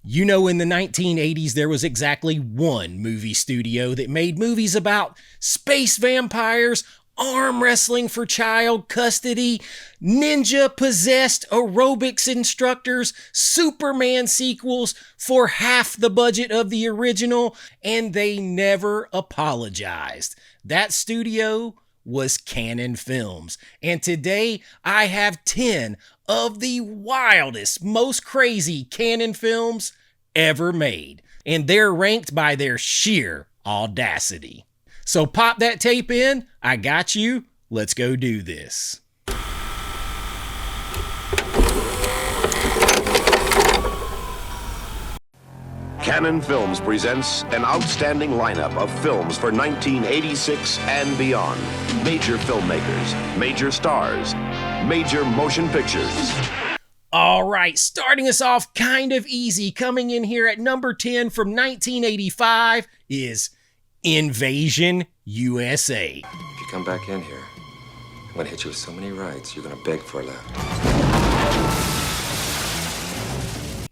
You know, in the 1980s, there was exactly one movie studio that made movies about space vampires, arm wrestling for child custody, ninja-possessed aerobics instructors, Superman sequels for half the budget of the original, and they never apologized. That studio was Canon Films. And today, I have 10 of the wildest, most crazy Canon films ever made. And they're ranked by their sheer audacity. So pop that tape in. I got you. Let's go do this. Canon Films presents an outstanding lineup of films for 1986 and beyond. Major filmmakers, major stars, major motion pictures. All right, starting us off kind of easy, coming in here at number 10 from 1985 is Invasion USA. If you come back in here, I'm gonna hit you with so many rights, you're gonna beg for a left.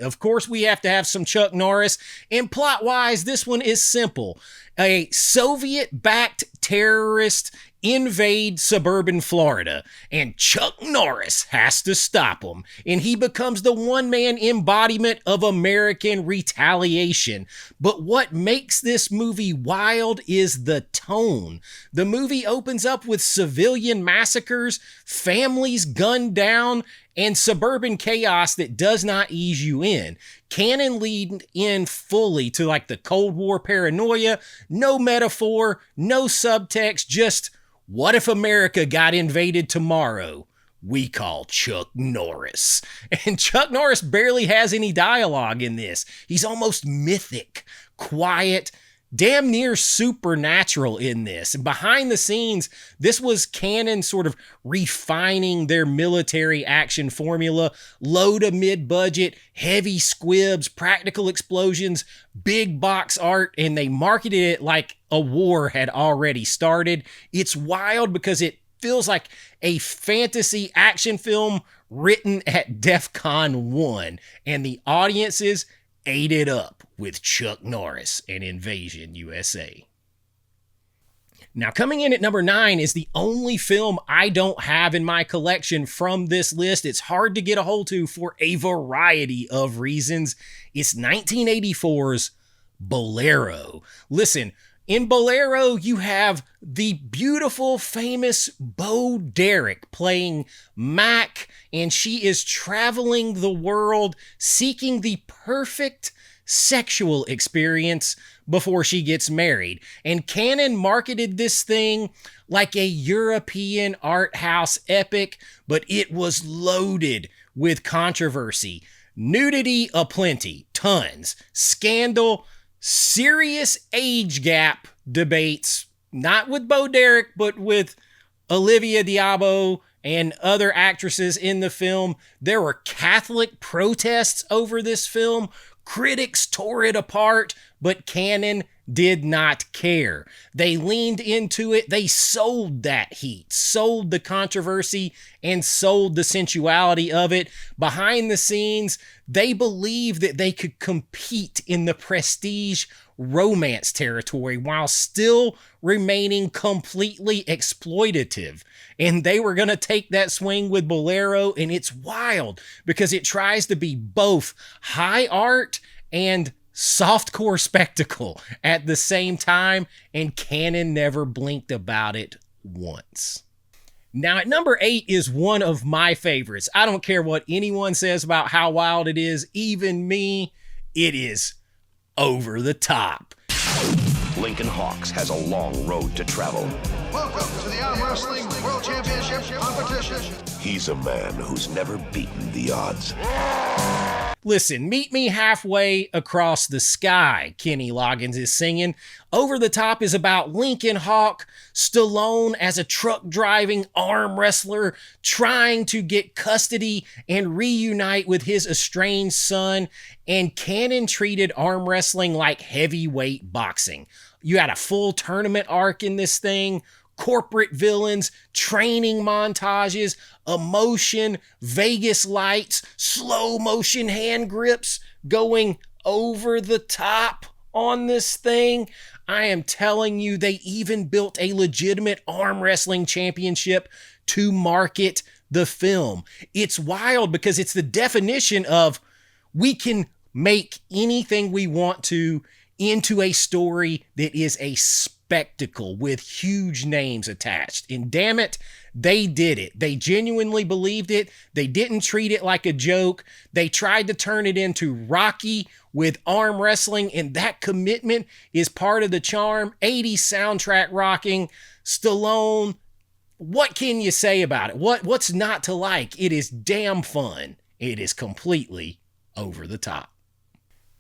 Of course, we have to have some Chuck Norris, and plot-wise, this one is simple. A Soviet-backed terrorist invade suburban Florida, and Chuck Norris has to stop them, and he becomes the one-man embodiment of American retaliation. But what makes this movie wild is the tone. The movie opens up with civilian massacres, families gunned down, and suburban chaos that does not ease you in. Canon leaned in fully to like the Cold War paranoia, no metaphor, no subtext, just what if America got invaded tomorrow? We call Chuck Norris. And Chuck Norris barely has any dialogue in this. He's almost mythic, quiet, damn near supernatural in this. And behind the scenes, this was Canon sort of refining their military action formula, low to mid-budget, heavy squibs, practical explosions, big box art, and they marketed it like a war had already started. It's wild because it feels like a fantasy action film written at DEFCON 1, and the audiences ate it up with Chuck Norris and Invasion USA. Now, coming in at number 9 is the only film I don't have in my collection from this list. It's hard to get a hold to for a variety of reasons. It's 1984's Bolero. Listen, in Bolero, you have the beautiful, famous Bo Derek playing Mac, and she is traveling the world seeking the perfect sexual experience before she gets married. And Canon marketed this thing like a European art house epic, but it was loaded with controversy. Nudity aplenty, tons. Scandal, serious age gap debates, not with Bo Derek, but with Olivia d'Abo and other actresses in the film. There were Catholic protests over this film. Critics tore it apart, but Canon did not care. They leaned into it. They sold that heat, sold the controversy, and sold the sensuality of it. Behind the scenes, they believed that they could compete in the prestige romance territory while still remaining completely exploitative. And they were going to take that swing with Bolero, and it's wild because it tries to be both high art and softcore spectacle at the same time, and Canon never blinked about it once. Now, at number 8 is one of my favorites. I don't care what anyone says about how wild it is, even me, it is over the top. Lincoln Hawks has a long road to travel. Welcome to the Arm Wrestling World Championship competition. He's a man who's never beaten the odds. Listen, meet me halfway across the sky, Kenny Loggins is singing. Over the Top is about Lincoln Hawk, Stallone as a truck-driving arm wrestler trying to get custody and reunite with his estranged son, and Canon treated arm wrestling like heavyweight boxing. You had a full tournament arc in this thing, corporate villains, training montages, emotion, Vegas lights, slow motion hand grips, going over the top on this thing. I am telling you, they even built a legitimate arm wrestling championship to market the film. It's wild because it's the definition of we can make anything we want to into a story that is a spectacle with huge names attached. And damn it, they did it. They genuinely believed it. They didn't treat it like a joke. They tried to turn it into Rocky with arm wrestling, and that commitment is part of the charm. 80s soundtrack rocking, Stallone. What can you say about it? What's not to like? It is damn fun. It is completely over the top.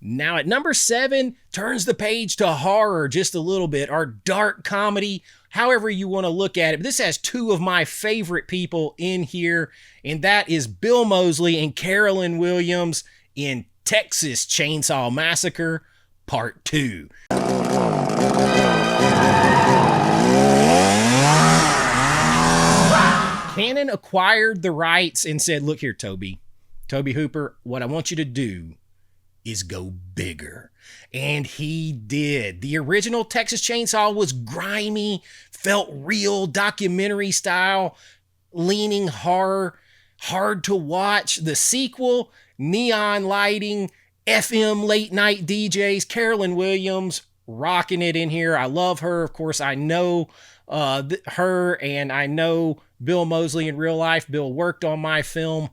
Now at number 7, turns the page to horror just a little bit, our dark comedy, however you want to look at it. This has 2 of my favorite people in here, and that is Bill Moseley and Carolyn Williams in Texas Chainsaw Massacre Part 2. Canon acquired the rights and said, look here, Toby Hooper, what I want you to do is go bigger. And he did. The original Texas Chainsaw was grimy, felt real, documentary style, leaning horror, hard to watch. The sequel, neon lighting, FM late night DJs, Carolyn Williams rocking it in here. I love her. Of course, I know her, and I know Bill Moseley in real life. Bill worked on my film.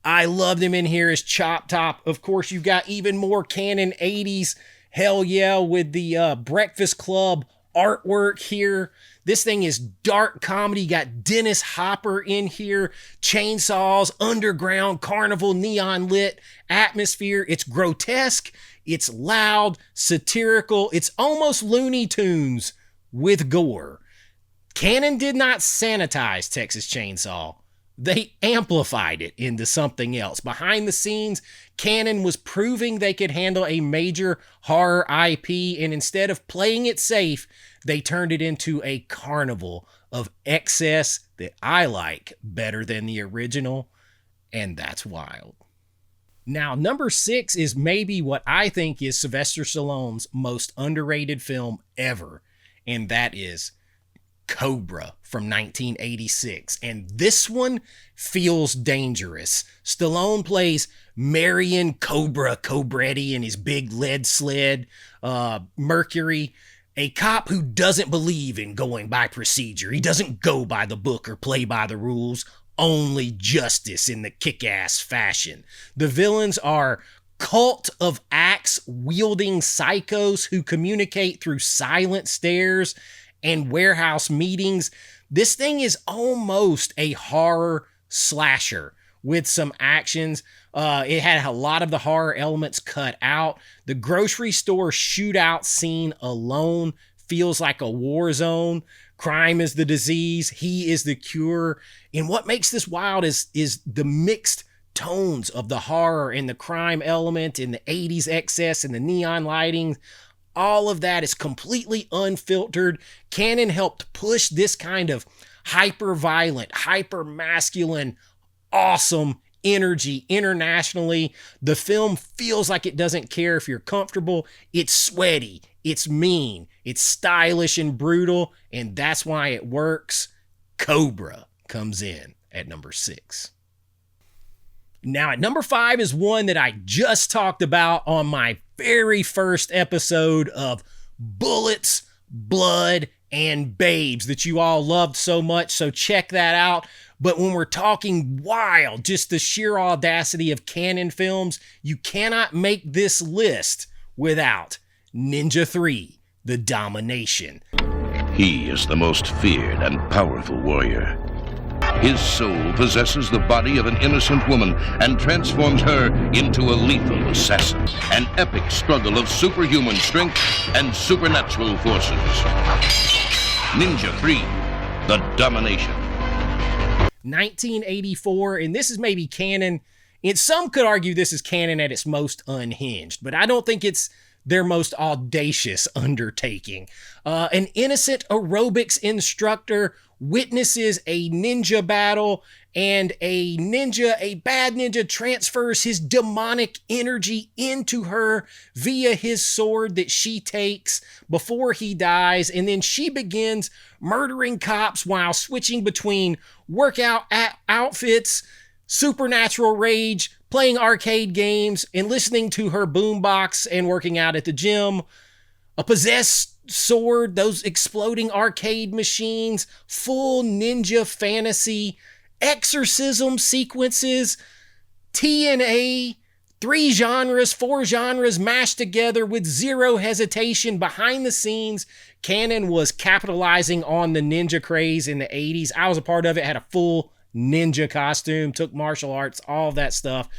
I loved him in here as Chop Top. Of course, you've got even more Canon 80s. Hell yeah, with the Breakfast Club artwork here. This thing is dark comedy. You got Dennis Hopper in here. Chainsaws, underground, carnival, neon lit atmosphere. It's grotesque. It's loud, satirical. It's almost Looney Tunes with gore. Canon did not sanitize Texas Chainsaw. They amplified it into something else. Behind the scenes, Canon was proving they could handle a major horror IP, and instead of playing it safe, they turned it into a carnival of excess that I like better than the original, and that's wild. Now, number 6 is maybe what I think is Sylvester Stallone's most underrated film ever, and that is Cobra from 1986. And this one feels dangerous. Stallone plays Marion Cobra Cobretti in his big lead sled, Mercury, a cop who doesn't believe in going by procedure. He doesn't go by the book or play by the rules, only justice in the kick-ass fashion. The villains are cult of axe-wielding psychos who communicate through silent stares and warehouse meetings. This thing is almost a horror slasher with some actions. It had a lot of the horror elements cut out. The grocery store shootout scene alone feels like a war zone. Crime is the disease. He is the cure. And what makes this wild is the mixed tones of the horror and the crime element and the 80s excess and the neon lighting. All of that is completely unfiltered. Canon helped push this kind of hyper-violent, hyper-masculine, awesome energy internationally. The film feels like it doesn't care if you're comfortable. It's sweaty, it's mean, it's stylish and brutal, and that's why it works. Cobra comes in at number 6. Now at number 5 is one that I just talked about on my very first episode of Bullets, Blood, and Babes that you all loved so much, so check that out. But when we're talking wild, just the sheer audacity of Canon films, you cannot make this list without Ninja 3, The Domination. He is the most feared and powerful warrior. His soul possesses the body of an innocent woman and transforms her into a lethal assassin. An epic struggle of superhuman strength and supernatural forces. Ninja 3, The Domination. 1984, and this is maybe Canon. And some could argue this is Canon at its most unhinged, but I don't think it's their most audacious undertaking. An innocent aerobics instructor witnesses a ninja battle and a bad ninja, transfers his demonic energy into her via his sword that she takes before he dies, and then she begins murdering cops while switching between workout outfits, supernatural rage, playing arcade games, and listening to her boombox and working out at the gym. A possessed sword, those exploding arcade machines, full ninja fantasy, exorcism sequences, TNA, 4 genres mashed together with zero hesitation. Behind the scenes, Canon was capitalizing on the ninja craze in the 80s. I was a part of it, had a full ninja costume, took martial arts, all that stuff.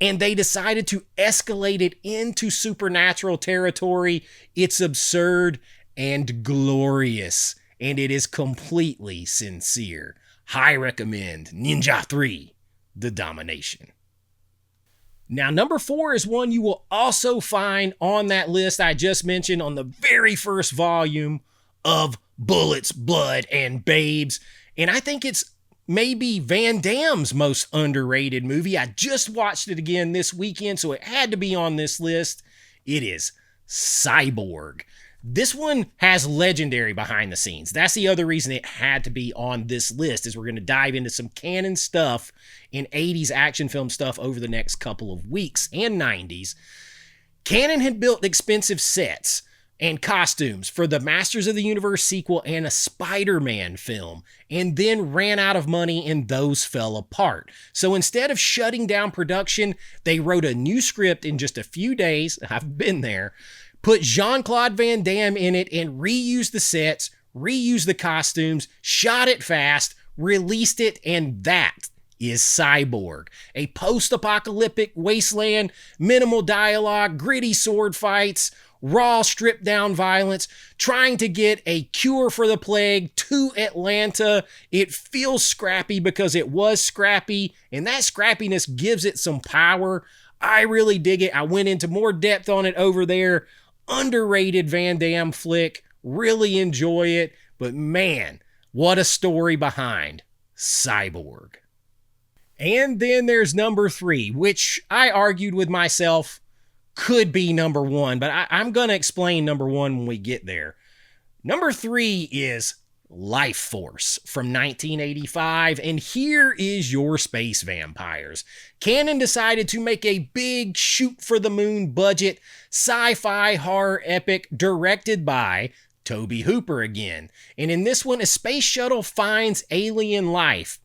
And they decided to escalate it into supernatural territory. It's absurd and glorious, and it is completely sincere. High recommend Ninja 3, The Domination. Now, number 4 is one you will also find on that list I just mentioned on the very first volume of Bullets, Blood, and Babes. And I think it's maybe Van Damme's most underrated movie. I just watched it again this weekend, so it had to be on this list. It is Cyborg. This one has legendary behind the scenes. That's the other reason it had to be on this list, is we're going to dive into some Canon stuff in 80s action film stuff over the next couple of weeks, and 90s. Canon had built expensive sets and costumes for the Masters of the Universe sequel and a Spider-Man film, and then ran out of money and those fell apart. So instead of shutting down production, they wrote a new script in just a few days. I've been there. Put Jean-Claude Van Damme in it and reused the sets, reused the costumes, shot it fast, released it, and that is Cyborg. A post-apocalyptic wasteland, minimal dialogue, gritty sword fights, raw, stripped-down violence, trying to get a cure for the plague to Atlanta. It feels scrappy because it was scrappy, and that scrappiness gives it some power. I really dig it. I went into more depth on it over there. Underrated Van Damme flick. Really enjoy it. But man, what a story behind Cyborg. And then there's number 3, which I argued with myself could be number 1, but I'm going to explain number 1 when we get there. Number 3 is Lifeforce from 1985, and here is your space vampires. Canon decided to make a big shoot-for-the-moon budget sci-fi horror epic directed by Tobe Hooper again. And in this one, a space shuttle finds alien life.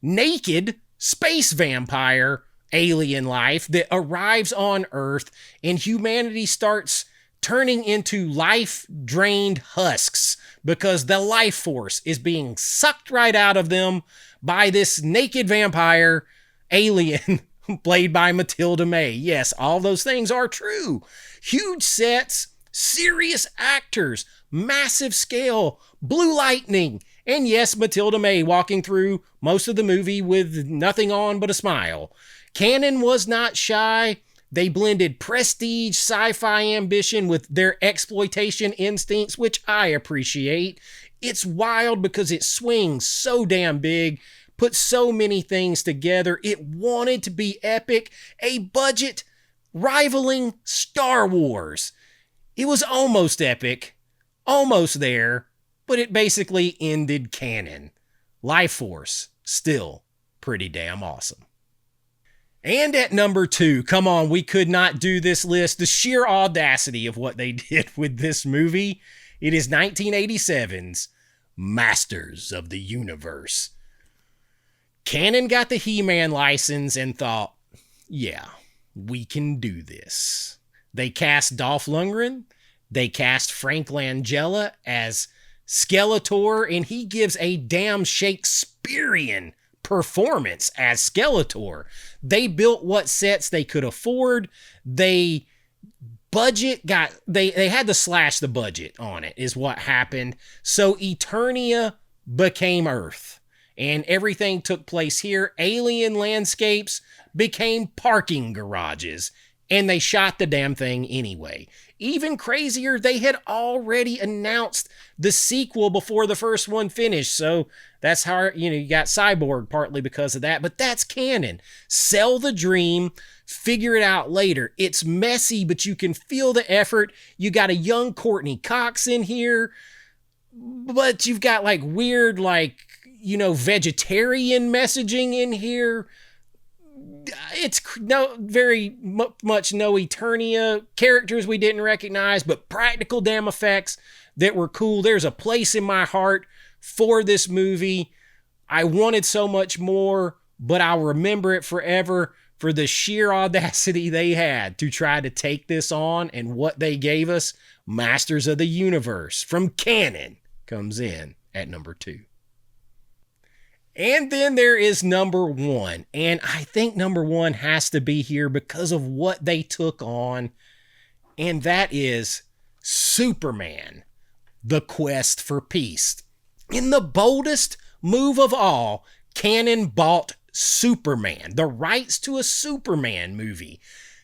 Naked space vampire alien life that arrives on Earth, and humanity starts turning into life-drained husks because the life force is being sucked right out of them by this naked vampire alien played by Matilda May. Yes, all those things are true. Huge sets, serious actors, massive scale, blue lightning, and yes, Matilda May walking through most of the movie with nothing on but a smile. Canon was not shy. They blended prestige sci-fi ambition with their exploitation instincts, which I appreciate. It's wild because it swings so damn big, put so many things together. It wanted to be epic, a budget rivaling Star Wars. It was almost epic, almost there, but it basically ended Canon. Lifeforce, still pretty damn awesome. And at number 2, come on, we could not do this list. The sheer audacity of what they did with this movie. It is 1987's Masters of the Universe. Canon got the He-Man license and thought, yeah, we can do this. They cast Dolph Lundgren. They cast Frank Langella as Skeletor, and he gives a damn Shakespearean performance as Skeletor. They built what sets they could afford. They had to slash the budget on it, is what happened. So Eternia became Earth, and everything took place here. Alien landscapes became parking garages. And they shot the damn thing anyway. Even crazier, they had already announced the sequel before the first one finished. So that's how, you got Cyborg partly because of that. But that's canon. Sell the dream, figure it out later. It's messy, but you can feel the effort. You got a young Courtney Cox in here. But you've got like weird, vegetarian messaging in here. It's very much no Eternia, characters we didn't recognize, but practical damn effects that were cool. There's a place in my heart for this movie. I wanted so much more, but I'll remember it forever for the sheer audacity they had to try to take this on, and what they gave us. Masters of the Universe from Canon comes in at number 2. And then there is number 1. And I think number 1 has to be here because of what they took on. And that is Superman, The Quest for Peace. In the boldest move of all, Canon bought Superman, the rights to a Superman movie.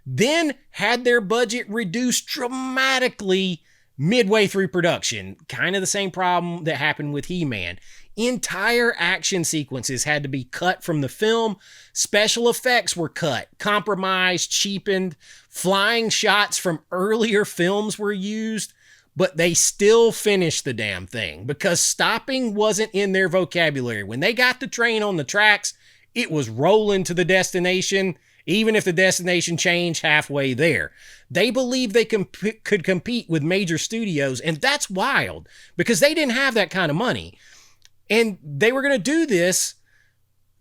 Then had their budget reduced dramatically midway through production. Kind of the same problem that happened with He-Man. Entire action sequences had to be cut from the film. Special effects were cut, compromised, cheapened. Flying shots from earlier films were used, but they still finished the damn thing because stopping wasn't in their vocabulary. When they got the train on the tracks, it was rolling to the destination, even if the destination changed halfway there. They believed they could compete with major studios, and that's wild because they didn't have that kind of money. And they were going to do this,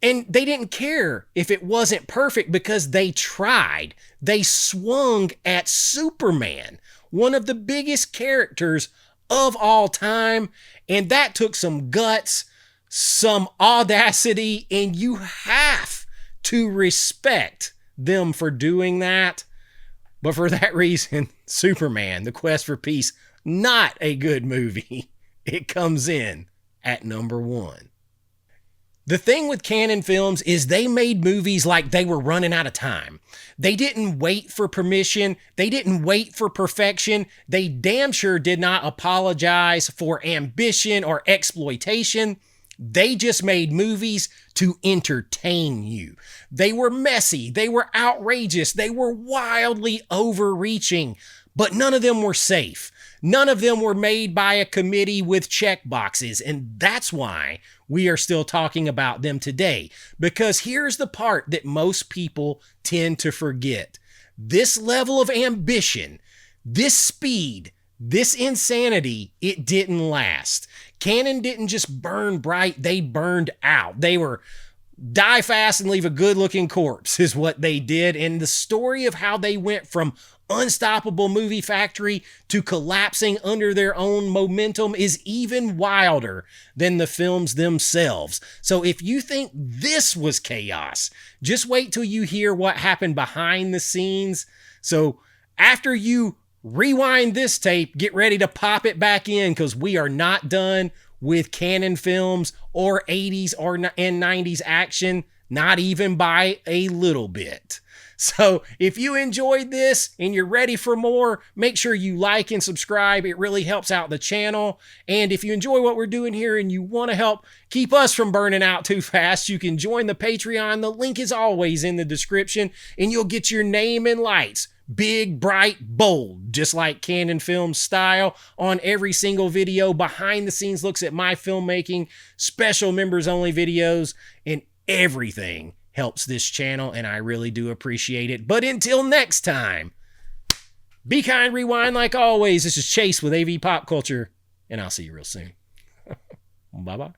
and they didn't care if it wasn't perfect because they tried. They swung at Superman, one of the biggest characters of all time, and that took some guts, some audacity, and you have to respect them for doing that. But for that reason, Superman, The Quest for Peace, not a good movie. It comes in at number 1. The thing with Canon Films is they made movies like they were running out of time. They didn't wait for permission. They didn't wait for perfection. They damn sure did not apologize for ambition or exploitation. They just made movies to entertain you. They were messy. They were outrageous. They were wildly overreaching, but none of them were safe. None of them were made by a committee with check boxes, and that's why we are still talking about them today. Because here's the part that most people tend to forget. This level of ambition, this speed, this insanity, it didn't last. Canon didn't just burn bright, they burned out. They were die fast and leave a good-looking corpse is what they did. And the story of how they went from unstoppable movie factory to collapsing under their own momentum is even wilder than the films themselves. So if you think this was chaos, just wait till you hear what happened behind the scenes. So after you rewind this tape, get ready to pop it back in because we are not done with Canon Films or 80s and 90s action, not even by a little bit. So if you enjoyed this and you're ready for more, make sure you like and subscribe. It really helps out the channel. And if you enjoy what we're doing here and you want to help keep us from burning out too fast, you can join the Patreon. The link is always in the description, and you'll get your name in lights. Big, bright, bold, just like Canon Films style on every single video. Behind the scenes looks at my filmmaking, special members only videos, and everything helps this channel, and I really do appreciate it. But until next time, be kind, rewind like always. This is Chase with AV Pop Culture, and I'll see you real soon. Bye-bye.